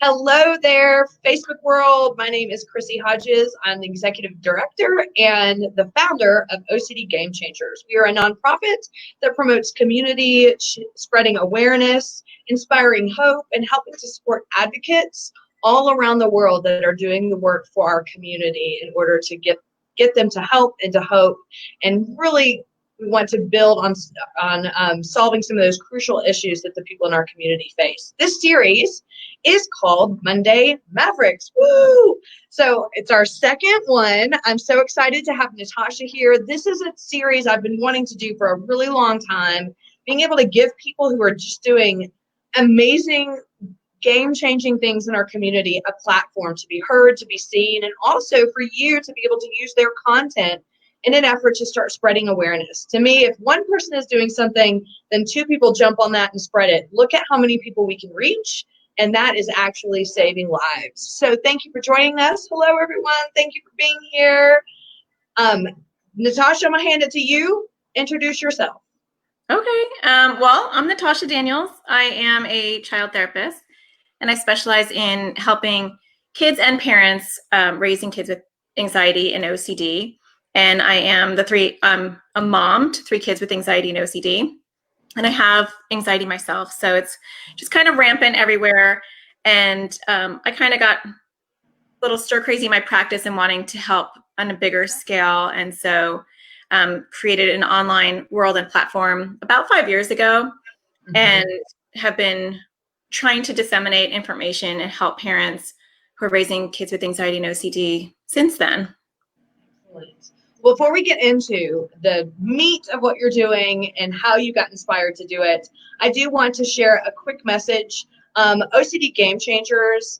Hello there, Facebook world. My name is Chrissy Hodges. I'm the executive director and the founder of OCD Gamechangers. We are a nonprofit that promotes community, spreading awareness, inspiring hope, and helping to support advocates all around the world that are doing the work for our community in order to get them to help and to hope. And really, we want to build on solving some of those crucial issues that the people in our community face. This series is called Monday Mavericks. Woo! So it's our second one. I'm so excited to have Natasha here. This is a series I've been wanting to do for a really long time, being able to give people who are just doing amazing, game-changing things in our community a platform to be heard, to be seen, and also for you to be able to use their content in an effort to start spreading awareness. To me, if one person is doing something, then two people jump on that and spread it. Look at how many people we can reach, and that is actually saving lives. So thank you for joining us. Hello, everyone. Thank you for being here. Natasha, I'm going to hand it to you. Introduce yourself. Okay. Well, I'm Natasha Daniels. I am a child therapist, and I specialize in helping kids and parents raising kids with anxiety and OCD. And I'm a mom to 3 kids with anxiety and OCD. And I have anxiety myself. So it's just kind of rampant everywhere. And I kind of got a little stir crazy in my practice and wanting to help on a bigger scale. And so created an online world and platform about 5 years ago, and have been trying to disseminate information and help parents who are raising kids with anxiety and OCD since then. Excellent. Before we get into the meat of what you're doing and how you got inspired to do it, I do want to share a quick message. OCD Gamechangers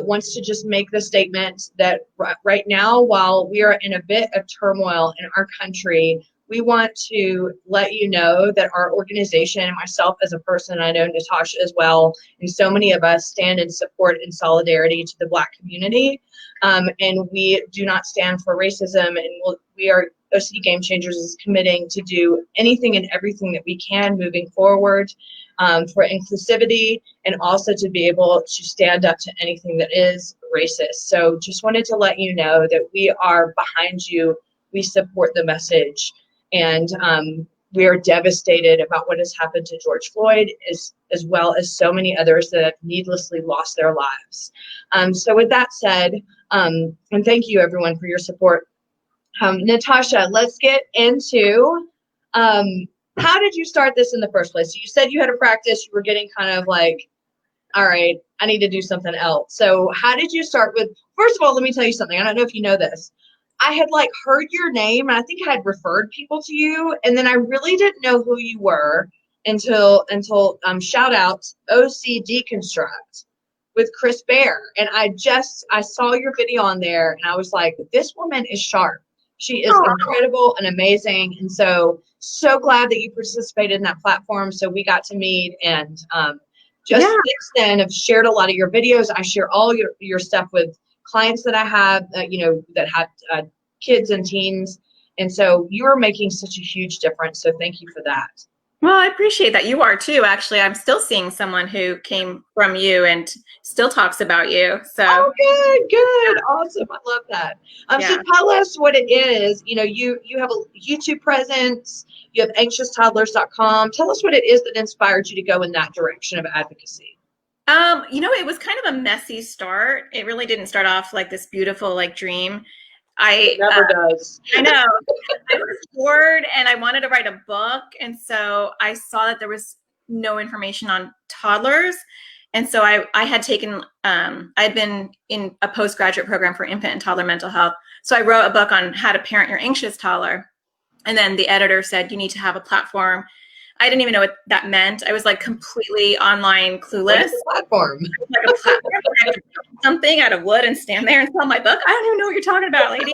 wants to just make the statement that right now, while we are in a bit of turmoil in our country, we want to let you know that our organization, and myself as a person, I know Natasha as well, and so many of us stand in support and solidarity to the Black community. And we do not stand for racism, and we are OCD Gamechangers is committing to do anything and everything that we can moving forward for inclusivity, and also to be able to stand up to anything that is racist. So just wanted to let you know that we are behind you. We support the message, and we are devastated about what has happened to George Floyd, as well as so many others that have needlessly lost their lives. So with that said, and thank you everyone for your support. Natasha, let's get into how did you start this in the first place? So you said you had a practice, you were getting kind of like, all right, I need to do something else. So how did you start with, first of all, let me tell you something. I don't know if you know this. I had heard your name, and I think I had referred people to you, and then I really didn't know who you were until shout out OC Deconstruct with Chris Bear. And I saw your video on there, and I was like, this woman is sharp. She is incredible and amazing. And so glad that you participated in that platform. So we got to meet, and since then I've shared a lot of your videos. I share all your stuff with clients that I have, that have kids and teens. And so you're making such a huge difference. So thank you for that. Well, I appreciate that. You are too, actually. I'm still seeing someone who came from you and still talks about you. So good. Awesome. I love that. So tell us what it is. You have a YouTube presence, you have anxioustoddlers.com. Tell us what it is that inspired you to go in that direction of advocacy. It was kind of a messy start. It really didn't start off like this beautiful dream. It never does. I know. I was bored and I wanted to write a book. And so I saw that there was no information on toddlers. And so I had taken, I'd been in a postgraduate program for infant and toddler mental health. So I wrote a book on how to parent your anxious toddler. And then the editor said, you need to have a platform. I didn't even know what that meant. I was completely online clueless. Platform. A platform. I had to build something out of wood and stand there and sell my book. I don't even know what you're talking about, lady.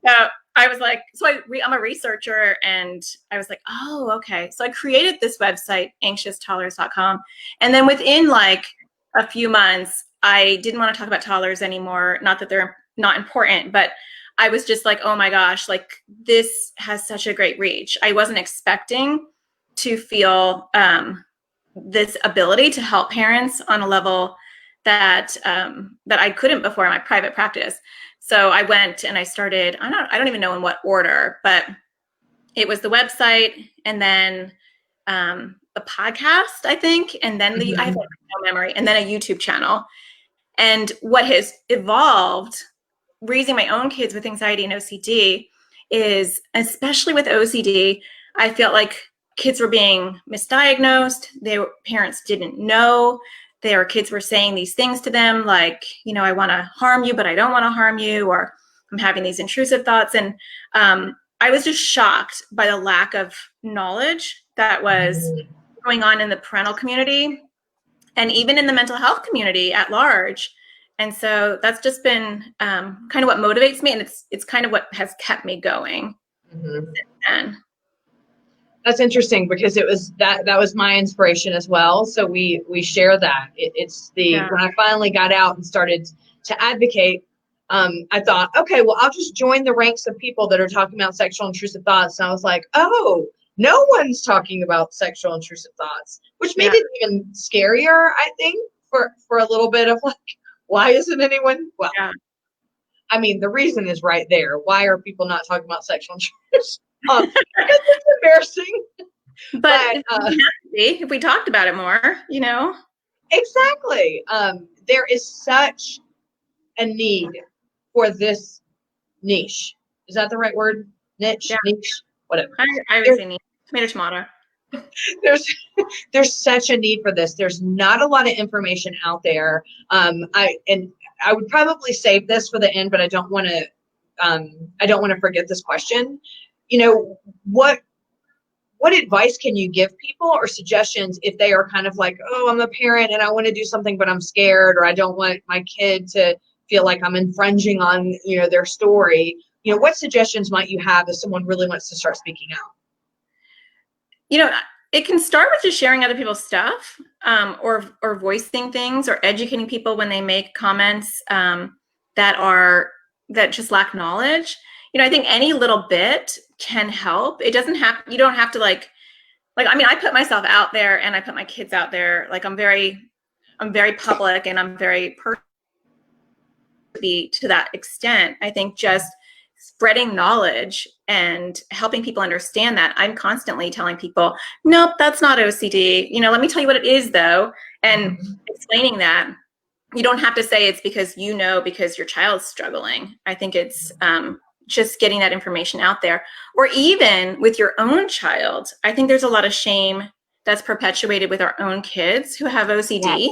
So I was I'm a researcher, and I was like, oh, okay. So I created this website, anxioustoddlers.com. And then within a few months, I didn't want to talk about toddlers anymore. Not that they're not important, but I was just oh my gosh, this has such a great reach. I wasn't expecting to feel this ability to help parents on a level that that I couldn't before in my private practice. So I went and I started, I don't even know in what order, but it was the website and then a podcast, I think, and then I have no memory, and then a YouTube channel. And what has evolved raising my own kids with anxiety and OCD is, especially with OCD, I felt like kids were being misdiagnosed. Parents didn't know. Their kids were saying these things to them like, you know, I want to harm you, but I don't want to harm you, or I'm having these intrusive thoughts. And I was just shocked by the lack of knowledge that was going on in the parental community and even in the mental health community at large. And so that's just been kind of what motivates me, and it's kind of what has kept me going since then. That's interesting because it was that was my inspiration as well. So we share that. When I finally got out and started to advocate, I thought, okay, well, I'll just join the ranks of people that are talking about sexual intrusive thoughts. And I was like, oh, no one's talking about sexual intrusive thoughts, which made it even scarier, I think, for a little bit of like, why isn't anyone? Well, I mean, the reason is right there. Why are people not talking about sexual intrusion? Because it's embarrassing. But if we talked about it more, you know. Exactly. There is such a need for this niche. Is that the right word? Niche? Yeah. Niche? Whatever. I would say niche. Tomato. There's such a need for this. There's not a lot of information out there. I would probably save this for the end, but I don't want to forget this question. You know, what advice can you give people or suggestions if they are kind of like, oh, I'm a parent and I want to do something, but I'm scared, or I don't want my kid to feel like I'm infringing on, you know, their story. You know, what suggestions might you have if someone really wants to start speaking out? You know, it can start with just sharing other people's stuff, or voicing things, or educating people when they make comments that just lack knowledge. You know, I think any little bit can help. It doesn't have, you don't have to like, I mean, I put myself out there and I put my kids out there. Like I'm very public, and I'm very to that extent. I think just spreading knowledge and helping people understand that. I'm constantly telling people, nope, that's not OCD. You know, let me tell you what it is though. And explaining that you don't have to say it's because your child's struggling. I think it's just getting that information out there. Or even with your own child, I think there's a lot of shame that's perpetuated with our own kids who have OCD.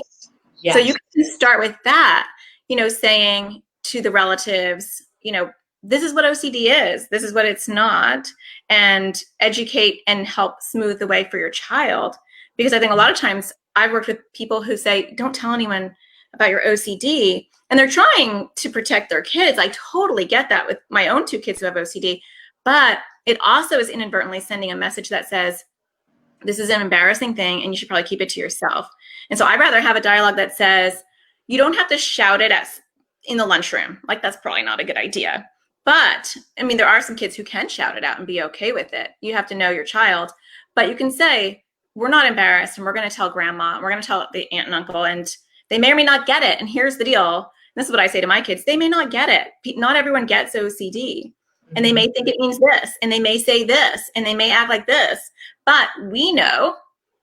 Yes. So you can start with that, you know, saying to the relatives, you know, this is what OCD is, this is what it's not, and educate and help smooth the way for your child. Because I think a lot of times I've worked with people who say, don't tell anyone about your OCD, and they're trying to protect their kids. I totally get that with my own 2 kids who have OCD, but it also is inadvertently sending a message that says, this is an embarrassing thing and you should probably keep it to yourself. And so I'd rather have a dialogue that says, you don't have to shout it in the lunchroom. Like, that's probably not a good idea. But I mean, there are some kids who can shout it out and be okay with it. You have to know your child, but you can say, we're not embarrassed, and we're going to tell grandma, and we're going to tell the aunt and uncle, and they may or may not get it. And here's the deal. And this is what I say to my kids. They may not get it. Not everyone gets OCD, and they may think it means this, and they may say this, and they may act like this, but we know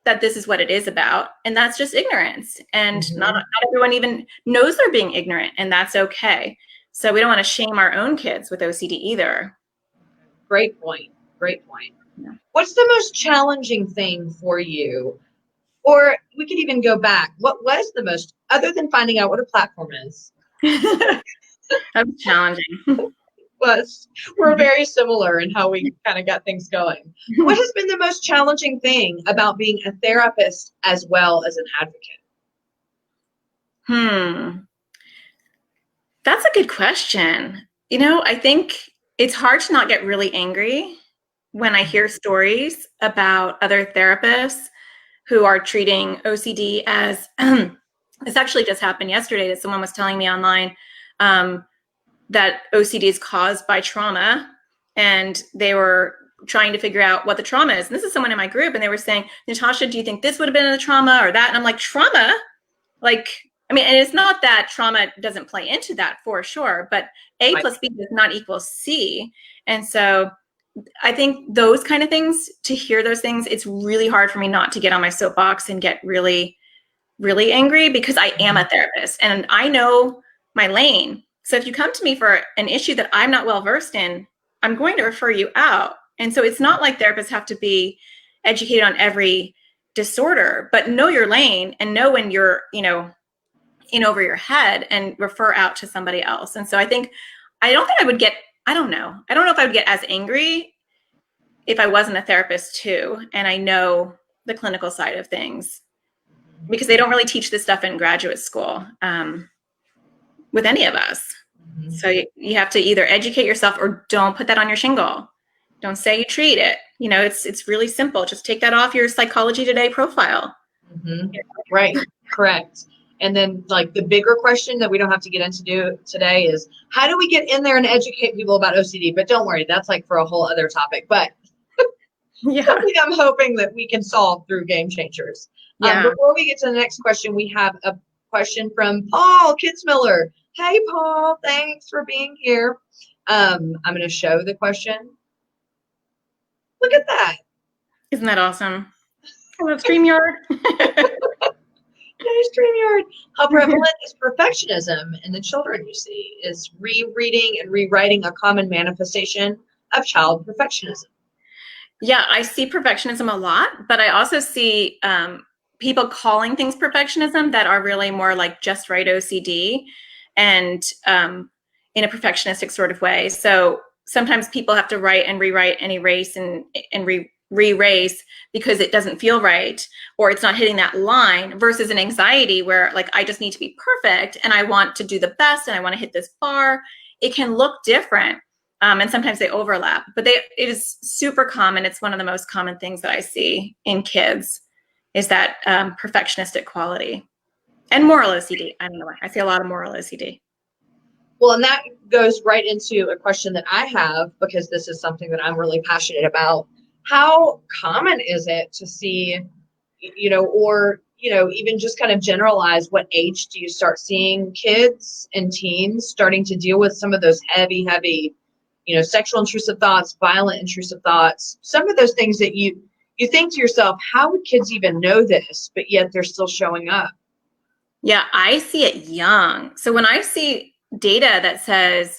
that this is what it is about. And that's just ignorance. And not everyone even knows they're being ignorant, and that's okay. So we don't want to shame our own kids with OCD either. Great point. Yeah. What's the most challenging thing for you? Or we could even go back. What was the most, other than finding out what a platform is? That's challenging. We're very similar in how we kind of got things going. What has been the most challenging thing about being a therapist as well as an advocate? That's a good question. You know, I think it's hard to not get really angry when I hear stories about other therapists who are treating OCD as, this actually just happened yesterday, that someone was telling me online that OCD is caused by trauma, and they were trying to figure out what the trauma is. And this is someone in my group, and they were saying, Natasha, do you think this would have been a trauma or that? And I'm like, trauma? Like, I mean, and it's not that trauma doesn't play into that for sure, but A Right. plus B does not equal C. And so I think those kind of things, to hear those things, it's really hard for me not to get on my soapbox and get really, really angry, because I am a therapist and I know my lane. So if you come to me for an issue that I'm not well versed in, I'm going to refer you out. And so it's not like therapists have to be educated on every disorder, but know your lane and know when you're, in over your head, and refer out to somebody else. And so I don't think I would get, I don't know if I would get as angry if I wasn't a therapist too. And I know the clinical side of things, because they don't really teach this stuff in graduate school with any of us. Mm-hmm. So you have to either educate yourself or don't put that on your shingle. Don't say you treat it. It's really simple. Just take that off your Psychology Today profile. Mm-hmm. Right. Correct. And then like the bigger question that we don't have to get into today is, how do we get in there and educate people about OCD? But don't worry, that's like for a whole other topic. But something I'm hoping that we can solve through Game Changers. Before we get to the next question, we have a question from Paul Kitzmiller. Hey, Paul, thanks for being here. I'm going to show the question. Look at that. Isn't that awesome? I love StreamYard. Nice StreamYard. How prevalent is perfectionism in the children you see? Is rereading and rewriting a common manifestation of child perfectionism? Yeah, I see perfectionism a lot, but I also see people calling things perfectionism that are really more like just right OCD, and in a perfectionistic sort of way. So sometimes people have to write and rewrite and erase and re-erase because it doesn't feel right, or it's not hitting that line, versus an anxiety where like, I just need to be perfect and I want to do the best and I want to hit this bar. It can look different. And sometimes they overlap, but it is super common. It's one of the most common things that I see in kids, is that perfectionistic quality and moral OCD. I don't know why. I see a lot of moral OCD. Well, and that goes right into a question that I have, because this is something that I'm really passionate about. How common is it to see, or, even just kind of generalize, what age do you start seeing kids and teens starting to deal with some of those heavy, sexual intrusive thoughts, violent intrusive thoughts, some of those things that you think to yourself, how would kids even know this, but yet they're still showing up? Yeah, I see it young. So when I see data that says,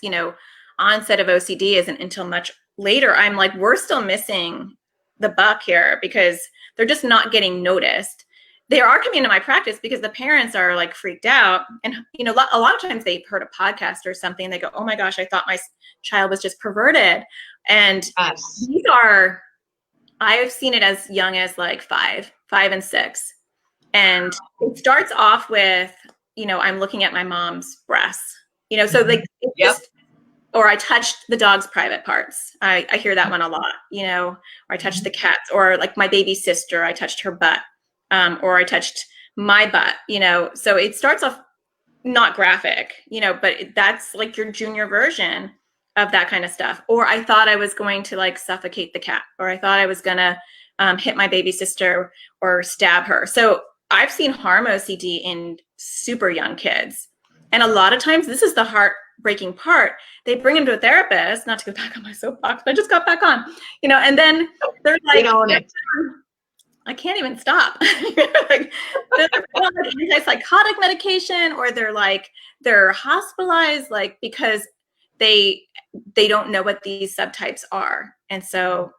onset of OCD isn't until much later, I'm like, we're still missing the buck here, because they're just not getting noticed. They are coming into my practice because the parents are like freaked out. And, a lot of times they've heard a podcast or something and they go, oh my gosh, I thought my child was just perverted. And these are, I've seen it as young as like 5 and 6. And it starts off with, I'm looking at my mom's breasts, so like, it's just, or I touched the dog's private parts. I hear that one a lot, or I touched the cats, or like my baby sister, I touched her butt, or I touched my butt, so it starts off not graphic, but that's like your junior version of that kind of stuff. Or I thought I was going to like suffocate the cat, or I thought I was going to hit my baby sister or stab her. So I've seen harm OCD in super young kids. And a lot of times, this is the heartbreaking part. They bring them to a therapist, not to go back on my soapbox, but I just got back on, and then they're like, I can't even stop. Like, they're on like antipsychotic medication, or they're hospitalized, like, because they don't know what these subtypes are. And so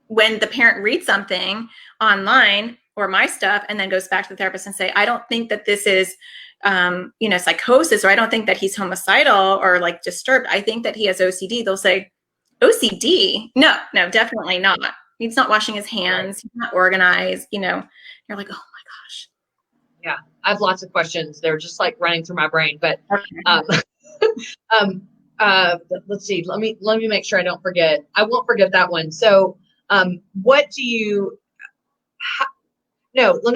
when the parent reads something online or my stuff and then goes back to the therapist and say, I don't think that this is, psychosis, or I don't think that he's homicidal or like disturbed, I think that he has OCD. They'll say, OCD? No, definitely not. He's not washing his hands. He's not organized, You're like, oh my gosh. Yeah. I have lots of questions. They're just like running through my brain, but, let's see, let me make sure I don't forget. I won't forget that one. So, let me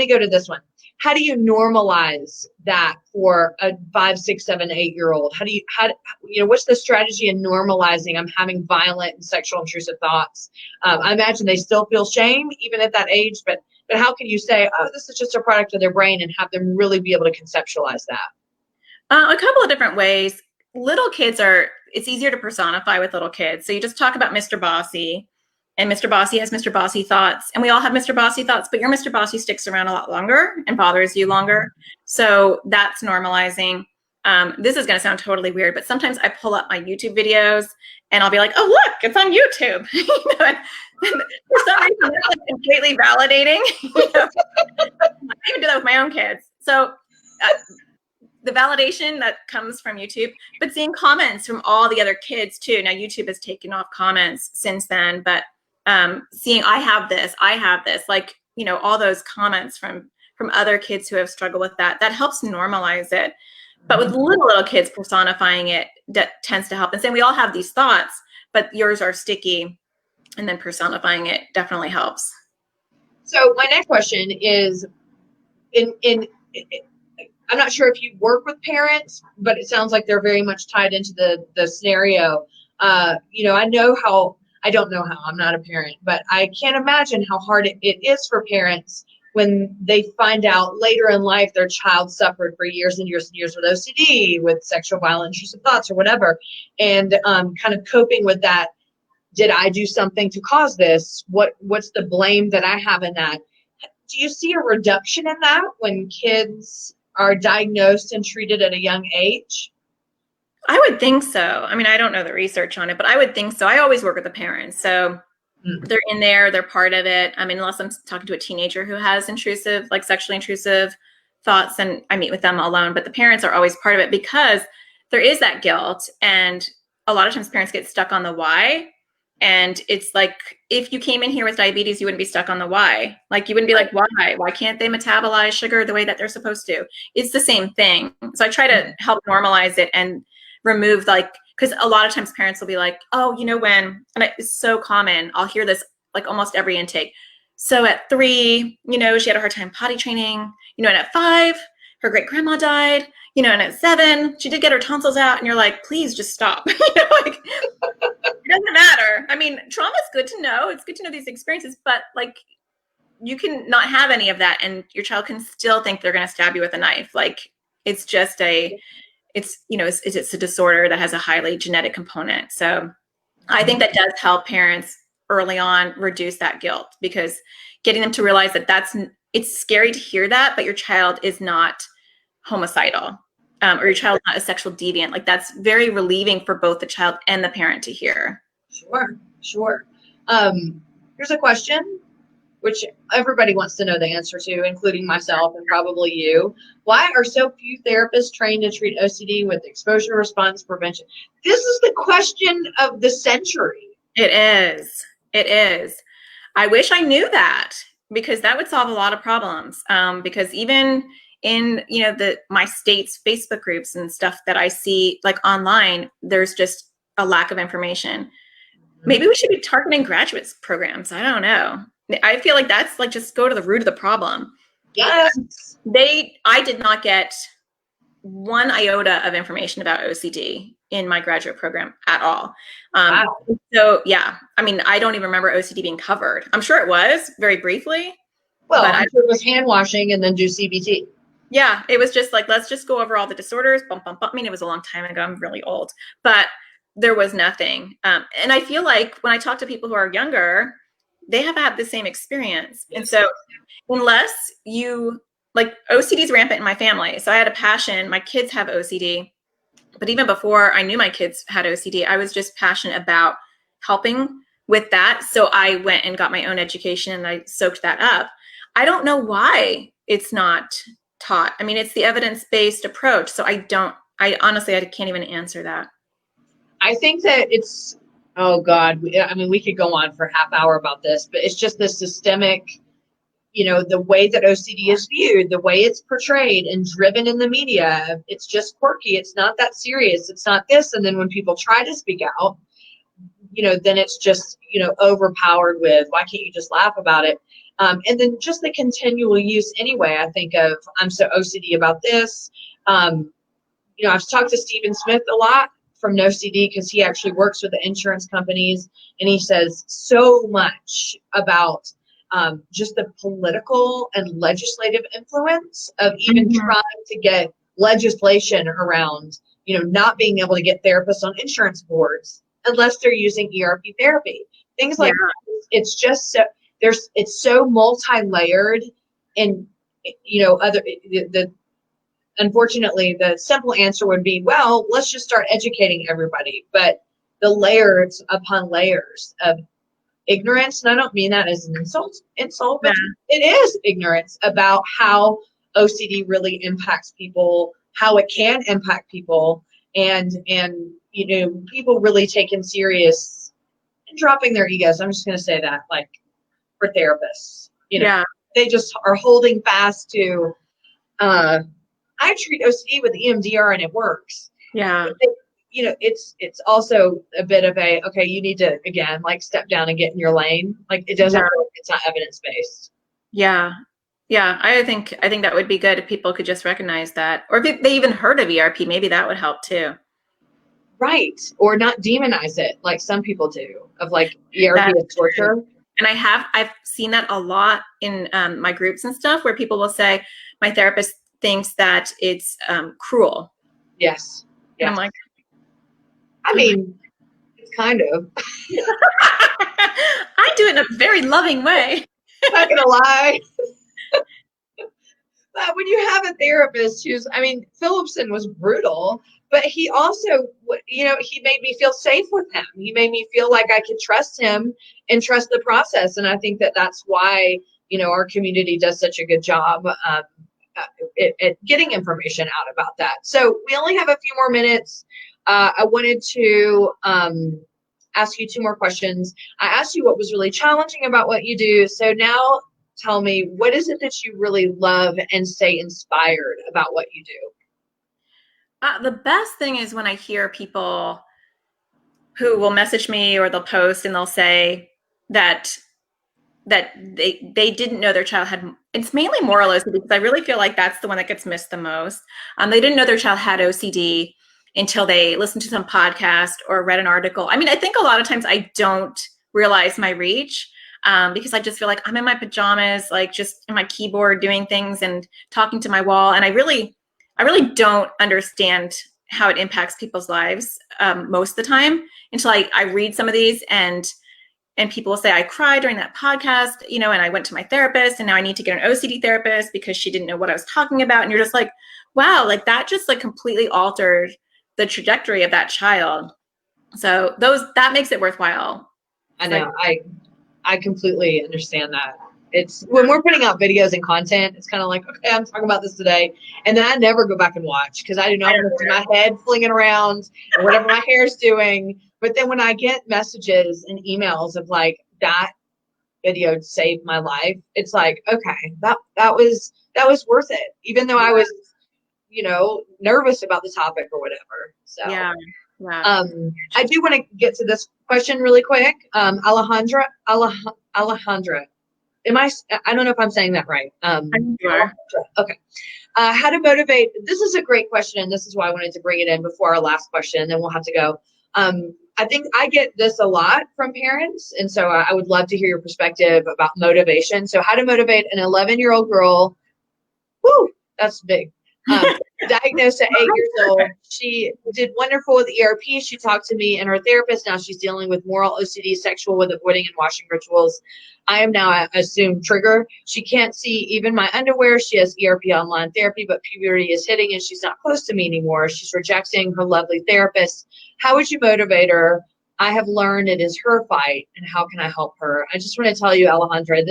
go to this one. How do you normalize that for a 5, 6, 7, 8-year-old? What's the strategy in normalizing I'm having violent and sexual intrusive thoughts? I imagine they still feel shame even at that age, but but how can you say, oh, this is just a product of their brain, and have them really be able to conceptualize that? A couple of different ways. Little kids it's easier to personify with little kids. So you just talk about Mr. Bossy, and Mr. Bossy has Mr. Bossy thoughts, and we all have Mr. Bossy thoughts, but your Mr. Bossy sticks around a lot longer and bothers you longer. So that's normalizing. This is going to sound totally weird, but sometimes I pull up my YouTube videos and I'll be like, oh, look, it's on YouTube. And for some reason, that's like completely validating. I even do that with my own kids. So the validation that comes from YouTube, but seeing comments from all the other kids too. Now YouTube has taken off comments since then, but seeing I have this, like, all those comments from other kids who have struggled with that helps normalize it. But with little kids, personifying it tends to help. And saying we all have these thoughts, but yours are sticky, and then personifying it definitely helps. So my next question is, I'm not sure if you work with parents, but it sounds like they're very much tied into the scenario. I don't know how, I'm not a parent, but I can't imagine how hard it is for parents when they find out later in life their child suffered for years and years and years with OCD, with sexual violent intrusive thoughts or whatever, and kind of coping with that. Did I do something to cause this? What's the blame that I have in that? Do you see a reduction in that when kids are diagnosed and treated at a young age? I would think so. I mean, I don't know the research on it, but I would think so. I always work with the parents. So they're in there, they're part of it. I mean, unless I'm talking to a teenager who has sexually intrusive thoughts, and I meet with them alone, but the parents are always part of it because there is that guilt. And a lot of times parents get stuck on the why. And it's like, if you came in here with diabetes, you wouldn't be stuck on the why. Like, you wouldn't be like, why can't they metabolize sugar the way that they're supposed to? It's the same thing. So I try to help normalize it and remove, because a lot of times parents will be like, oh, and it's so common. I'll hear this like almost every intake. So at 3, she had a hard time potty training, and at 5, her great grandma died, and at 7, she did get her tonsils out. And you're like, please just stop. It doesn't matter. I mean, trauma is good to know. It's good to know these experiences, but you can not have any of that, and your child can still think they're going to stab you with a knife. It's just it's a disorder that has a highly genetic component. So I think that does help parents early on reduce that guilt, because getting them to realize that it's scary to hear that, but your child is not homicidal. Or your child is not a sexual deviant. That's very relieving for both the child and the parent to hear. Sure. Here's a question, which everybody wants to know the answer to, including myself and probably you. Why are so few therapists trained to treat OCD with exposure response prevention? This is the question of the century. It is. I wish I knew that, because that would solve a lot of problems. Because even in my state's Facebook groups and stuff that I see online, there's just a lack of information. Maybe we should be targeting graduate programs. I don't know. I feel like that's just go to the root of the problem. Yes. I did not get one iota of information about OCD in my graduate program at all. Wow. So yeah, I mean, I don't even remember OCD being covered. I'm sure it was very briefly. Well, I'm sure it was hand washing and then do CBT. Yeah, it was just let's just go over all the disorders. Bump, bump, bump. I mean, it was a long time ago. I'm really old, but there was nothing. And I feel like when I talk to people who are younger, they have had the same experience. Yes. And so unless OCD is rampant in my family. So I had a passion. My kids have OCD. But even before I knew my kids had OCD, I was just passionate about helping with that. So I went and got my own education and I soaked that up. I don't know why it's not taught. I mean, it's the evidence-based approach. So I honestly can't even answer that. I think that oh God, I mean, we could go on for a half hour about this, but it's just the systemic, the way that OCD is viewed, the way it's portrayed and driven in the media. It's just quirky. It's not that serious. It's not this. And then when people try to speak out, then it's just, overpowered with, why can't you just laugh about it? And then just the continual use anyway, I think of, I'm so OCD about this. I've talked to Stephen Smith a lot from NoCD, because he actually works with the insurance companies, and he says so much about just the political and legislative influence of even trying to get legislation around, not being able to get therapists on insurance boards unless they're using ERP therapy. Things like that. It's just so it's so multi-layered, and unfortunately the simple answer would be, well, let's just start educating everybody. But the layers upon layers of ignorance, and I don't mean that as an insult, but it is ignorance about how OCD really impacts people, how it can impact people, and people really taking serious and dropping their egos. I'm just going to say that, like, for therapists, they just are holding fast to, I treat OCD with EMDR and it works. Yeah. It's also a bit of a, okay, you need to, again, like, step down and get in your lane. Like, it doesn't work. It's not evidence-based. Yeah. Yeah. I think that would be good if people could just recognize that, or if they even heard of ERP, maybe that would help too. Right. Or not demonize it like some people do, of like ERP is torture. And I've seen that a lot in my groups and stuff, where people will say, my therapist thinks that it's cruel. Yes. And I'm like, I mean, it's kind of. I do it in a very loving way. Not gonna lie. But when you have a therapist Phillipson was brutal, but he also, he made me feel safe with him. He made me feel like I could trust him and trust the process. And I think that that's why, our community does such a good job at getting information out about that. So we only have a few more minutes. I wanted to ask you two more questions. I asked you what was really challenging about what you do. So now tell me, what is it that you really love and stay inspired about what you do? The best thing is when I hear people who will message me or they'll post and they'll say that they didn't know their child had, it's mainly moral OCD, because I really feel like that's the one that gets missed the most. They didn't know their child had OCD until they listened to some podcast or read an article. I think a lot of times I don't realize my reach, because I just feel like I'm in my pajamas, like just in my keyboard doing things and talking to my wall. And I really don't understand how it impacts people's lives most of the time, until I read some of these and people will say, I cried during that podcast, and I went to my therapist and now I need to get an OCD therapist because she didn't know what I was talking about. And you're just like, wow, like that just like completely altered the trajectory of that child. So that makes it worthwhile. I know. I completely understand that. It's when we're putting out videos and content, it's kind of like, okay, I'm talking about this today. And then I never go back and watch, because I do not want to see my head flinging around or whatever my hair's doing. But then when I get messages and emails of like, that video saved my life, it's like, okay, that was worth it. Even though I was, nervous about the topic or whatever. So yeah. I do want to get to this question really quick. Alejandra. I don't know if I'm saying that right. You are. Okay. How to motivate. This is a great question, and this is why I wanted to bring it in before our last question, and then we'll have to go. I think I get this a lot from parents, and so I would love to hear your perspective about motivation. So how to motivate an 11-year-old girl. Woo, that's big. Diagnosed at 8 years old. She did wonderful with ERP. She talked to me and her therapist. Now she's dealing with moral OCD, sexual with avoiding and washing rituals. I am now a assumed trigger. She can't see even my underwear. She has ERP online therapy, but puberty is hitting and she's not close to me anymore. She's rejecting her lovely therapist. How would you motivate her? I have learned it is her fight, and how can I help her? I just want to tell you, Alejandra,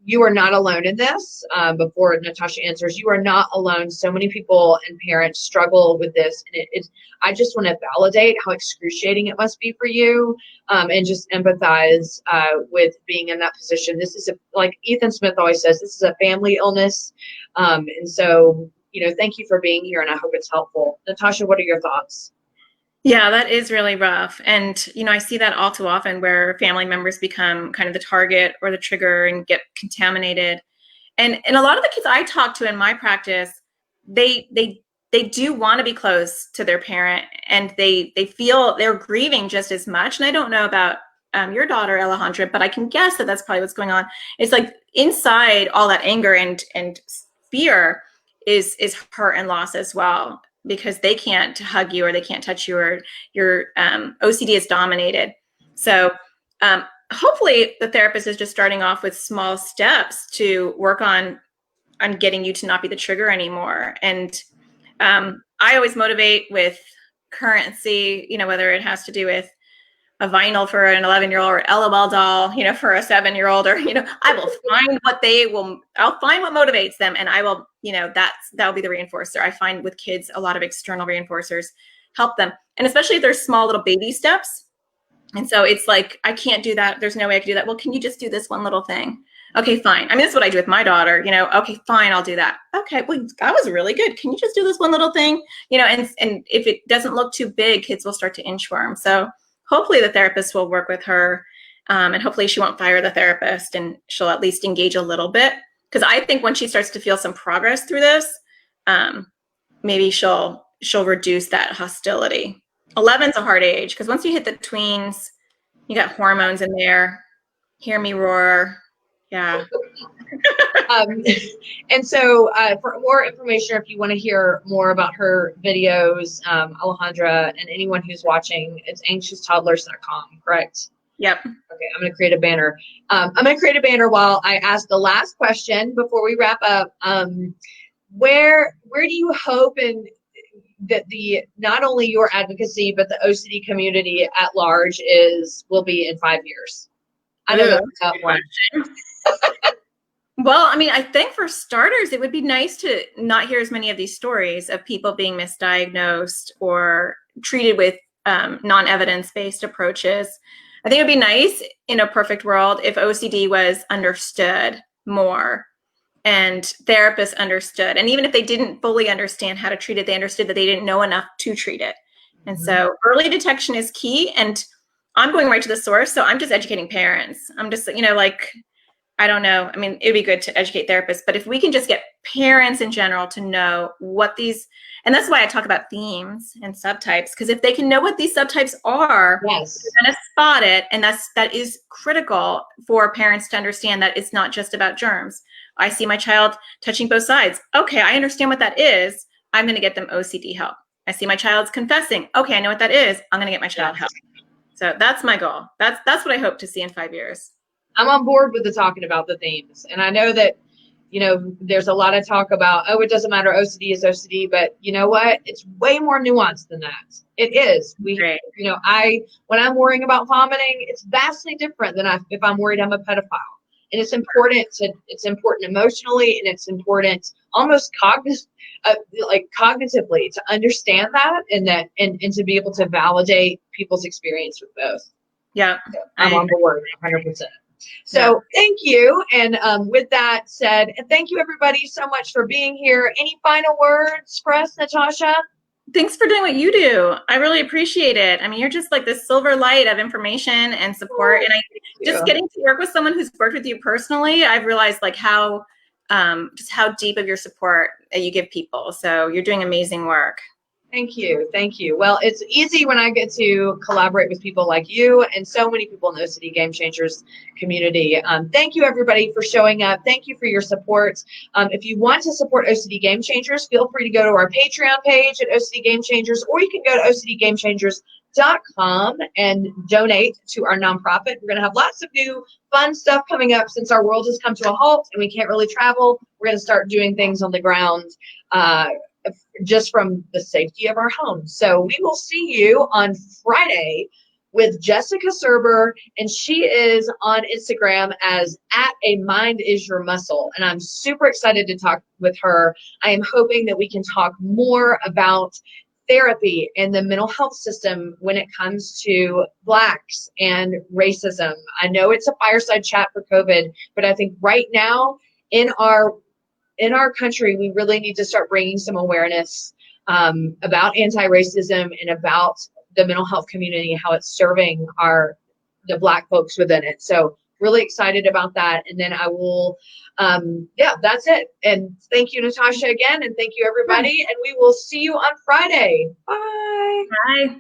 you are not alone in this. Before Natasha answers, you are not alone. So many people and parents struggle with this. And I just want to validate how excruciating it must be for you, and just empathize with being in that position. This is like Ethan Smith always says, this is a family illness. And so, thank you for being here, and I hope it's helpful. Natasha, what are your thoughts? Yeah, that is really rough. And, I see that all too often, where family members become kind of the target or the trigger and get contaminated. And a lot of the kids I talk to in my practice, they do want to be close to their parent, and they feel they're grieving just as much. And I don't know about your daughter Alejandra, but I can guess that that's probably what's going on. It's like inside all that anger and fear is hurt and loss as well, because they can't hug you or they can't touch you, or your OCD is dominated. So hopefully the therapist is just starting off with small steps to work on getting you to not be the trigger anymore. And I always motivate with currency, whether it has to do with a vinyl for an 11-year-old or LOL doll, for a 7-year-old, or, I will find I'll find what motivates them. And I will, that'll be the reinforcer. I find with kids, a lot of external reinforcers help them. And especially if there's small little baby steps. And so it's like, I can't do that. There's no way I can do that. Well, can you just do this one little thing? Okay, fine. I mean, that's what I do with my daughter, okay, fine, I'll do that. Okay, well, that was really good. Can you just do this one little thing? And if it doesn't look too big, kids will start to inchworm. So hopefully the therapist will work with her, and hopefully she won't fire the therapist, and she'll at least engage a little bit. Because I think when she starts to feel some progress through this, maybe she'll reduce that hostility. 11's a hard age, because once you hit the tweens, you got hormones in there. Hear me roar. Yeah. And so for more information, if you want to hear more about her videos, Alejandra, and anyone who's watching, it's anxioustoddlers.com, correct? Yep. Okay, I'm going to create a banner. I'm going to create a banner while I ask the last question before we wrap up. Where do you hope that not only your advocacy, but the OCD community at large will be in 5 years? I know that's a tough one. Well, I mean, I think for starters, it would be nice to not hear as many of these stories of people being misdiagnosed or treated with non-evidence-based approaches. I think it would be nice in a perfect world if OCD was understood more and therapists understood. And even if they didn't fully understand how to treat it, they understood that they didn't know enough to treat it. And so early detection is key. And I'm going right to the source. So I'm just educating parents. I'm just, I don't know. I mean, it'd be good to educate therapists, but if we can just get parents in general to know what these, and that's why I talk about themes and subtypes, because if they can know what these subtypes are, yes, they're going to spot it. And that is critical for parents to understand that it's not just about germs. I see my child touching both sides. Okay, I understand what that is. I'm going to get them OCD help. I see my child's confessing. Okay, I know what that is. I'm going to get my child help. So that's my goal. That's what I hope to see in 5 years. I'm on board with talking about the themes. And I know that, there's a lot of talk about, it doesn't matter, OCD is OCD, but you know what? It's way more nuanced than that. It is. Right. When I'm worrying about vomiting, it's vastly different than if I'm worried I'm a pedophile. And it's important emotionally, and it's important almost cognitively to understand that and to be able to validate people's experience with both. Yeah. So I'm on board 100%. So thank you. And with that said, thank you everybody so much for being here. Any final words for us, Natasha? Thanks for doing what you do. I really appreciate it. I mean, you're just like this silver light of information and support. And just getting to work with someone who's worked with you personally, I've realized like how deep of your support that you give people. So you're doing amazing work. Thank you. Thank you. Well, it's easy when I get to collaborate with people like you and so many people in the OCD Game Changers community. Thank you, everybody, for showing up. Thank you for your support. If you want to support OCD Game Changers, feel free to go to our Patreon page at OCD Game Changers, or you can go to OCDGameChangers.com and donate to our nonprofit. We're going to have lots of new fun stuff coming up since our world has come to a halt and we can't really travel. We're going to start doing things on the ground just from the safety of our homes. So we will see you on Friday with Jessica Serber, and she is on Instagram as @AMindIsYourMuscle. And I'm super excited to talk with her. I am hoping that we can talk more about therapy and the mental health system when it comes to Blacks and racism. I know it's a fireside chat for COVID, but I think right now in our country, we really need to start bringing some awareness about anti-racism and about the mental health community, how it's serving the Black folks within it. So really excited about that. And then I will, that's it. And thank you, Natasha, again. And thank you, everybody. And we will see you on Friday. Bye. Bye.